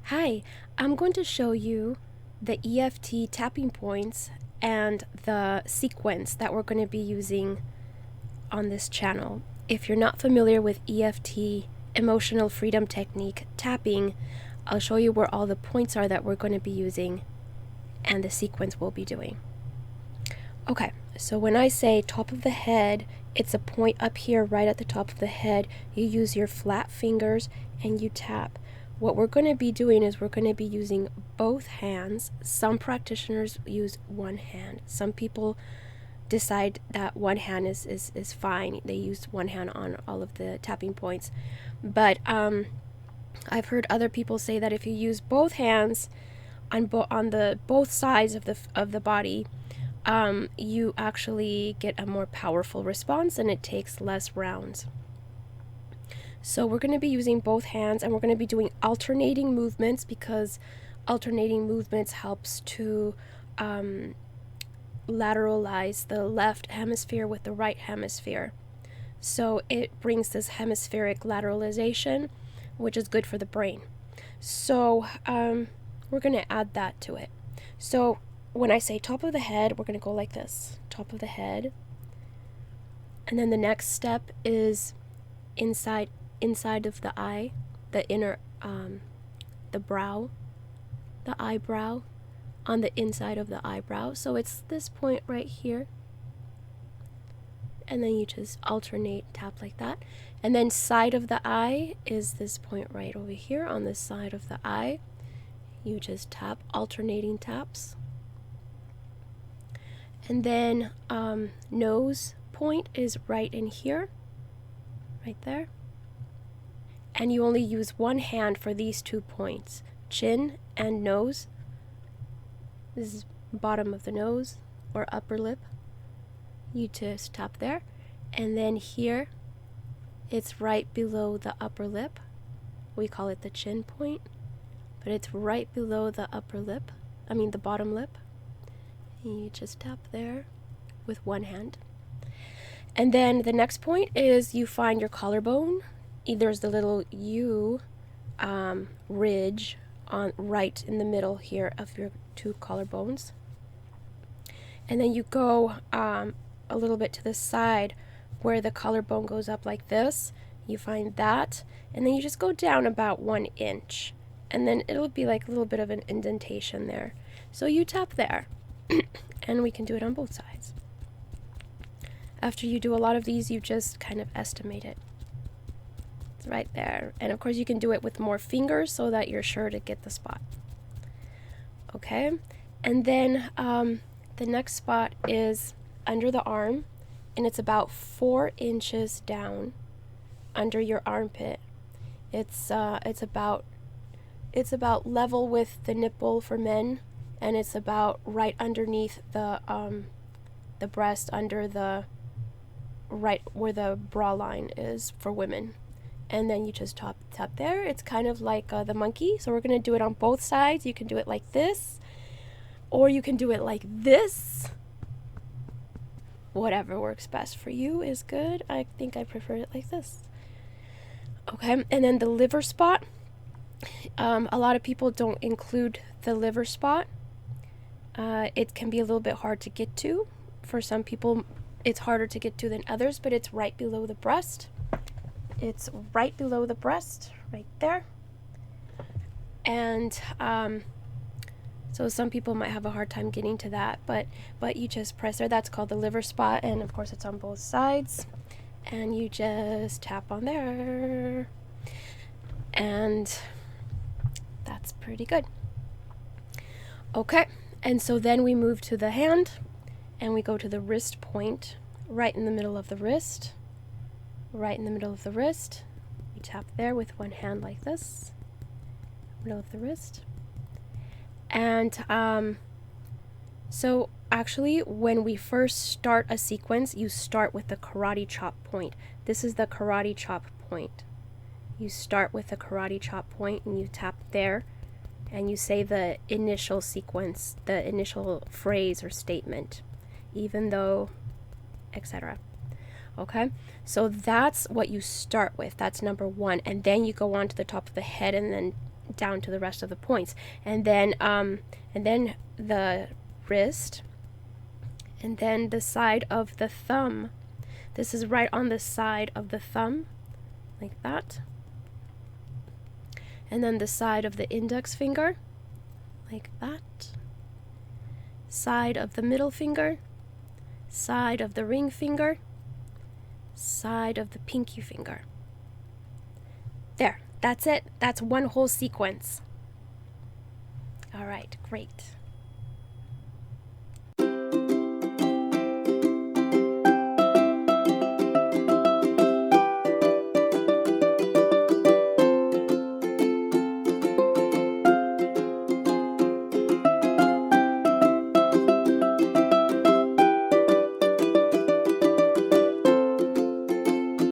Hi, I'm going to show you the EFT tapping points and the sequence that we're going to be using on this channel. If you're not familiar with EFT, Emotional Freedom Technique tapping, I'll show you where all the points are that we're going to be using and the sequence we'll be doing. Okay, so when I say top of the head, it's a point up here right at the top of the head. You use your flat fingers and you tap. What we're going to be doing is we're going to be using both hands. Some practitioners use one hand. Some people decide that one hand is fine. They use one hand on all of the tapping points. But I've heard other people say that if you use both hands on both sides of the body, you actually get a more powerful response and it takes less rounds. So we're going to be using both hands and we're going to be doing alternating movements because alternating movements helps to lateralize the left hemisphere with the right hemisphere. So it brings this hemispheric lateralization, which is good for the brain. So we're going to add that to it. So when I say top of the head, we're going to go like this, top of the head. And then the next step is inside of the eye, the inner, the brow, the eyebrow, on the inside of the eyebrow. So it's this point right here. And then you just alternate, tap like that. And then side of the eye is this point right over here on the side of the eye. You just tap, alternating taps. And then nose point is right in here, right there. And you only use one hand for these 2 points, chin and nose. This is bottom of the nose or upper lip. You just tap there. And then here, it's right below the upper lip. We call it the chin point, but it's right below the upper lip, the bottom lip. And you just tap there with one hand. And then the next point is you find your collarbone. There's the little U ridge on right in the middle here of your 2 collarbones. And then you go a little bit to the side where the collarbone goes up like this. You find that, and then you just go down about 1 inch. And then it'll be like a little bit of an indentation there. So you tap there, and we can do it on both sides. After you do a lot of these, you just kind of estimate it. It's right there. And of course you can do it with more fingers so that you're sure to get the spot. Okay, and then the next spot is under the arm, and it's about 4 inches down under your armpit. It's about level with the nipple for men, and it's about right underneath the breast, under the right where the bra line is for women. And then you just tap there. It's kind of like the monkey. So we're going to do it on both sides. You can do it like this, or you can do it like this. Whatever works best for you is good. I think I prefer it like this. Okay, and then the liver spot. A lot of people don't include the liver spot. It can be a little bit hard to get to. For some people, it's harder to get to than others, but it's right below the breast. It's right below the breast, right there. And so some people might have a hard time getting to that, but you just press there. That's called the liver spot, and of course it's on both sides. And you just tap on there. And that's pretty good. Okay, and so then we move to the hand, and we go to the wrist point, right in the middle of the wrist. Right in the middle of the wrist. You tap there with one hand like this, middle of the wrist. And so actually when we first start a sequence, you start with the karate chop point. This is the karate chop point. You start with the karate chop point and you tap there, and you say the initial sequence, the initial phrase or statement, even though, etc. Okay, so that's what you start with. That's number 1, and then you go on to the top of the head, and then down to the rest of the points. And then the wrist, and then the side of the thumb. This is right on the side of the thumb, like that. And then the side of the index finger, like that. Side of the middle finger, side of the ring finger, side of the pinky finger. There, that's it. That's one whole sequence. All right, great.